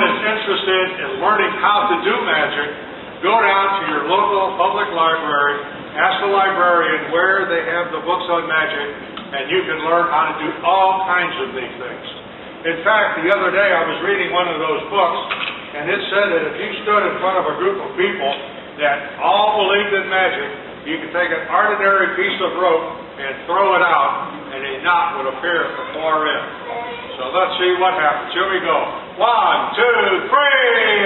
that's interested in learning how to do magic, go down to your local public library, ask the librarian where they have the books on magic, and you can learn how to do all kinds of neat things. In fact, the other day I was reading one of those books, and it said that if you stood in front of a group of people that all believed in magic, you could take an ordinary piece of rope and throw it out, and a knot would appear at the far end. So let's see what happens. Here we go. 1, 2, 3,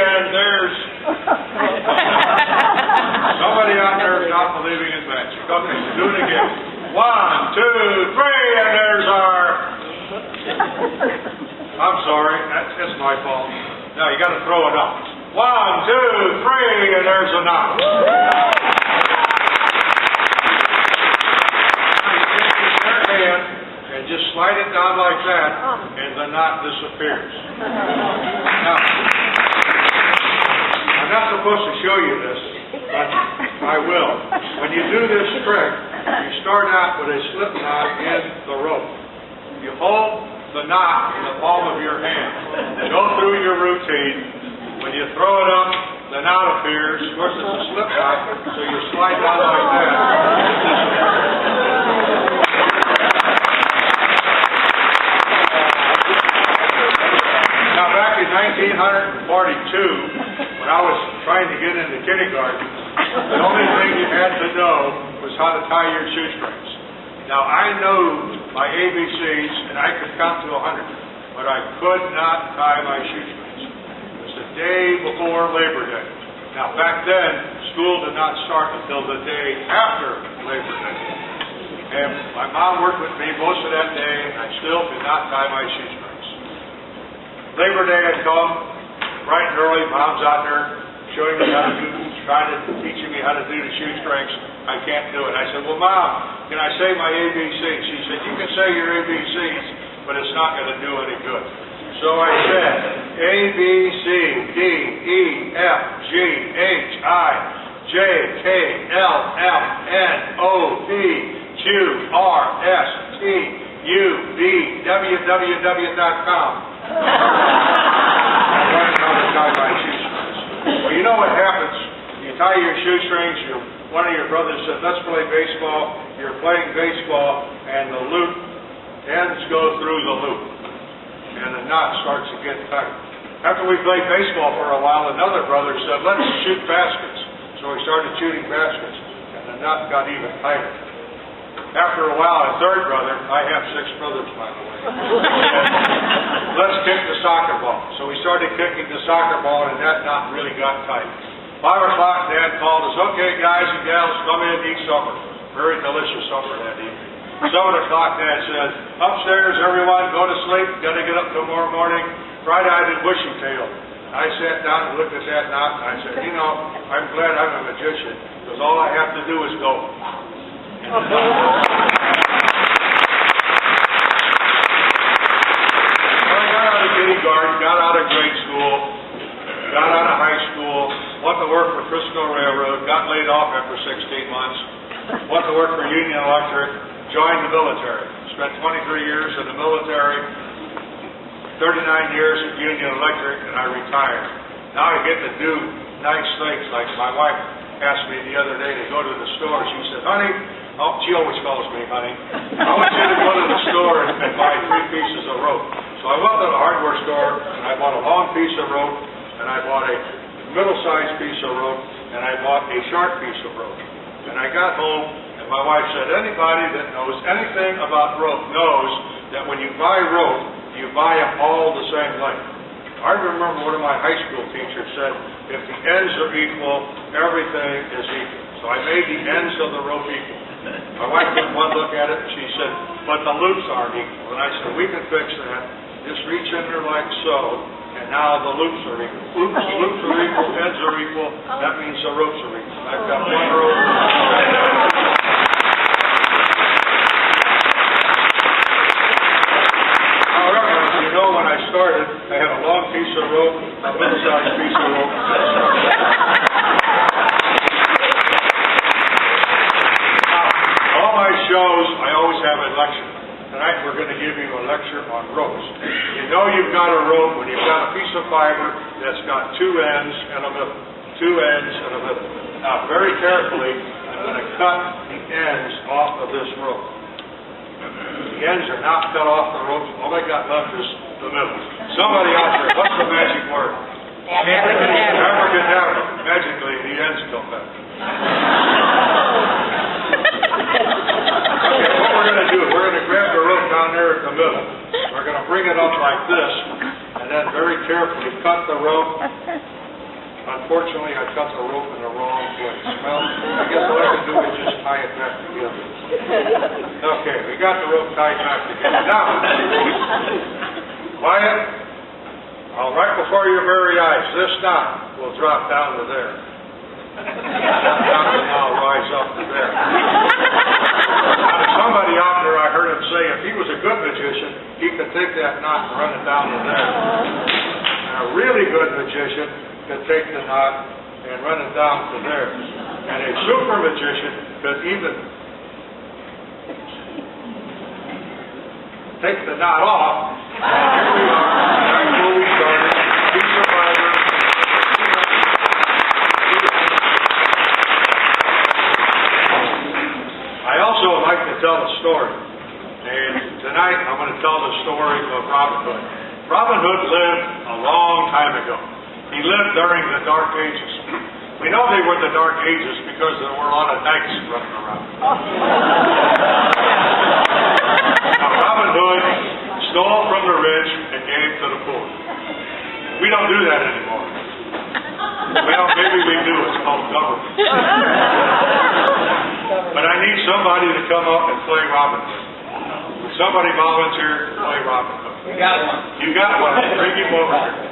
and there's somebody out there not believing in magic. Okay, do it again. 1, 2, 3, and there's our... I'm sorry, that's my fault. Now you got to throw it up. 1, 2, 3, and there's a knot. And just slide it down like that, and the knot disappears. Now, I'm not supposed to show you this, but I will. When you do this trick, you start out with a slip knot in the rope. You hold the knot in the palm of your hand. Go through your routine. When you throw it up, the knot appears. Of course, it's a slip knot, so you slide down like that. Now, back in 1942, when I was trying to get into kindergarten, the only thing you had to know was how to tie your shoestrings. Now, I knew my ABCs, and I could count to 100, but I could not tie my shoestrings. It was the day before Labor Day. Now, back then, school did not start until the day after Labor Day. And my mom worked with me most of that day, and I still could not tie my shoestrings. Labor Day had come, bright and early. Mom's out there showing me how to do, teaching me how to do the shoestrings. I can't do it. I said, well, Mom, can I say my ABCs? She said, you can say your ABCs, but it's not going to do any good. So I said, A, B, C, D, E, F, G, H, I, J, K, L, M, N, O, P, Q, R, S, T, U, V, www.com. I learned how to tie my shoestrings. Well, you know what happens? You tie your shoestrings, one of your brothers said, let's play baseball. You're playing baseball, and the loop ends go through the loop. And the knot starts to get tight. After we played baseball for a while, another brother said, let's shoot baskets. So we started shooting baskets, and the knot got even tighter. After a while, a third brother, I have 6 brothers, by the way, let's kick the soccer ball. So we started kicking the soccer ball, and that knot really got tight. 5 o'clock, Dad called us, okay, guys and gals, come in and eat supper. Very delicious supper that evening. 7 o'clock, Dad said, upstairs, everyone, go to sleep. Got to get up tomorrow morning. Bright-eyed and bushy-tailed. I sat down and looked at that knot, and I said, you know, I'm glad I'm a magician, because all I have to do is go. So I got out of kindergarten, got out of grade school, got out of high school, went to work for Frisco Railroad, got laid off after 16 months, went to work for Union Electric, joined the military. Spent 23 years in the military, 39 years at Union Electric, and I retired. Now I get to do nice things, like my wife asked me the other day to go to the store. She said, honey, she always calls me honey, I want you to go to the store and buy 3 pieces of rope. So I went to the hardware store, and I bought a long piece of rope, and I bought a middle-sized piece of rope, and I bought a short piece of rope. And I got home, and my wife said, anybody that knows anything about rope knows that when you buy rope, you buy them all the same length. I remember one of my high school teachers said, if the ends are equal, everything is equal. So I made the ends of the rope equal. My wife took one look at it, and she said, but the loops aren't equal. And I said, we can fix that. Just reach in there like so, and now the loops are equal. Loops are equal, ends are equal. That means the ropes are equal. I've got one rope. However, you know, when I started, I had a long piece of rope, a middle-sized piece of rope. Now, all my shows, I always have a lecture. Tonight we're going to give you a lecture on ropes. You know you've got a rope when you've got a piece of fiber that's got two ends and a middle. Two ends and a middle. Now, very carefully, I'm going to cut the ends off of this rope. The ends are not cut off the rope. All I got left is the middle. Somebody out there, what's the magic word? Abracadabra. Magically, the ends come back. Okay, what we're going to do, we're going to grab the rope down there at the middle. We're going to bring it up like this, and then very carefully cut the rope. Unfortunately, I cut the rope in the wrong place. Well, I guess what I can do is just tie it back together. Okay, we got the rope tied back together. Now, quiet. Right before your very eyes, this knot will drop down to there. That knot will now rise up to there. Now, somebody out there, I heard him say, if he was a good magician, he could take that knot and run it down to there. And a really good magician could take the knot and run it down to there. And a super magician could even take the knot off. And here we are, back where we started. Piece of fiber. I also like to tell a story. And tonight I'm going to tell the story of Robin Hood. Robin Hood lived a long time ago. He lived during the Dark Ages. We know they were the Dark Ages because there were a lot of knights running around. Now, Robin Hood stole from the rich and gave to the poor. We don't do that anymore. Well, maybe we do. It's called government. But I need somebody to come up and play Robin Hood. Would somebody volunteer to play Robin Hood? We got one. You got one. Bring him over here.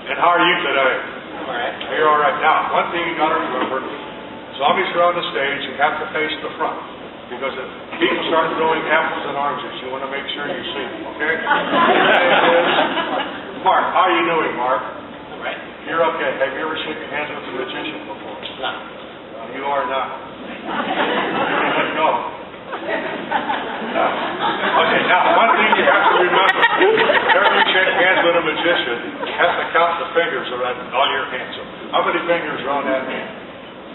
And how are you today? All right. You're all right. Now, one thing you got to remember, zombies are on the stage, you have to face the front. Because if people start throwing apples and oranges, you want to make sure you see them, okay? Mark, how are you doing, Mark? All right. You're okay. Have you ever shaken hands with a magician before? No. You are not. No. Okay, now, one thing you have to remember, whenever you shake hands with a magician, you have to count the fingers around all your hands. So how many fingers are on that hand?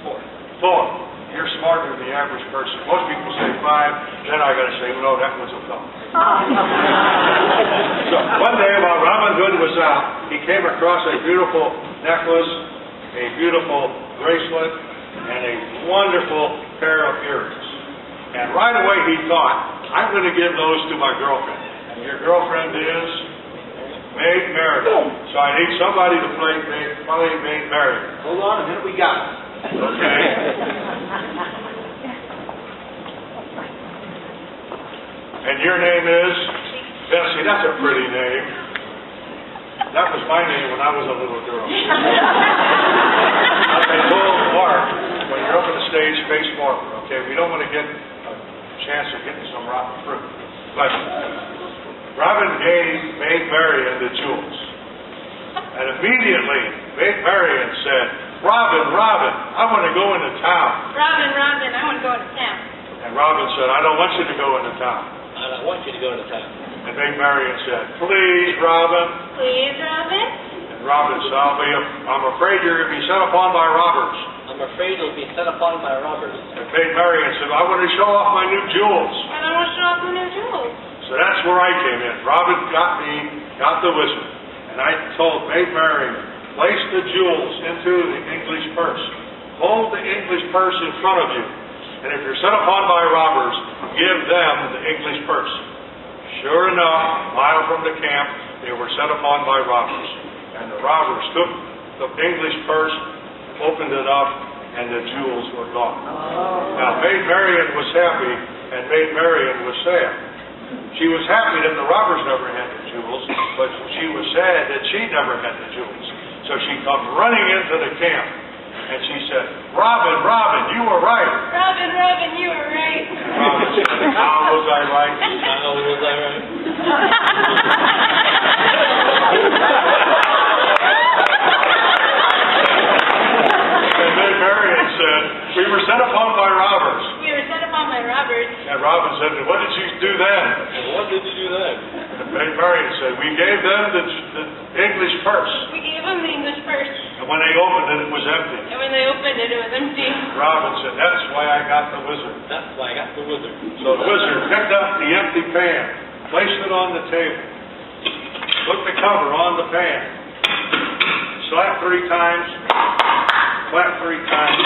4. You're smarter than the average person. Most people say 5, then I got to say, no, that was a thumb. So one day while Robin Hood was out, he came across a beautiful necklace, a beautiful bracelet, and a wonderful pair of earrings. And right away he thought, I'm going to give those to my girlfriend. And your girlfriend is Maid Marian. So I need somebody to play Maid Marian. Hold on a minute, we got it. Okay. And your name is? Bessie, that's a pretty name. That was my name when I was a little girl. I told Mark, when you're up on the stage, face forward, okay? We don't want to get a chance of getting some rotten fruit. But Robin gave Maid Marian the jewels. And immediately, Maid Marian said, Robin, I want to go into town. Robin, I want to go into town. And Robin said, I don't want you to go into town. I don't want you to go to town. And Maid Marian said, please, Robin. Please, Robin. And Robin said, I'm afraid you're going to be set upon by robbers. I'm afraid you'll be set upon by robbers. And Maid Marian said, I want to show off my new jewels. I don't want to show off my new jewels. So that's where I came in. Robin got the whistle. And I told Maid Marian, place the jewels into the English purse. Hold the English purse in front of you. And if you're set upon by robbers, give them the English purse. Sure enough, a mile from the camp, they were set upon by robbers. And the robbers took the English purse, opened it up, and the jewels were gone. Now, Maid Marian was happy, and Maid Marian was sad. She was happy that the robbers never had the jewels, but she was sad that she never had the jewels. So she come running into the camp, and she said, Robin, you were right. Robin, you were right. And Robin said, how was I right? How was I right? And Maid Marian said, we were set upon by robbers. We were set upon by robbers. And Robin said, what did you do then? And what did said, we gave them the English purse. We gave him the English purse. And when they opened it, it was empty. And when they opened it, it was empty. Robin said, that's why I got the wizard. That's why I got the wizard. So the wizard picked up the empty pan, placed it on the table, put the cover on the pan, slapped 3 times, clapped 3 times,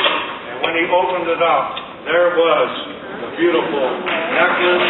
and when he opened it up, there was the beautiful necklace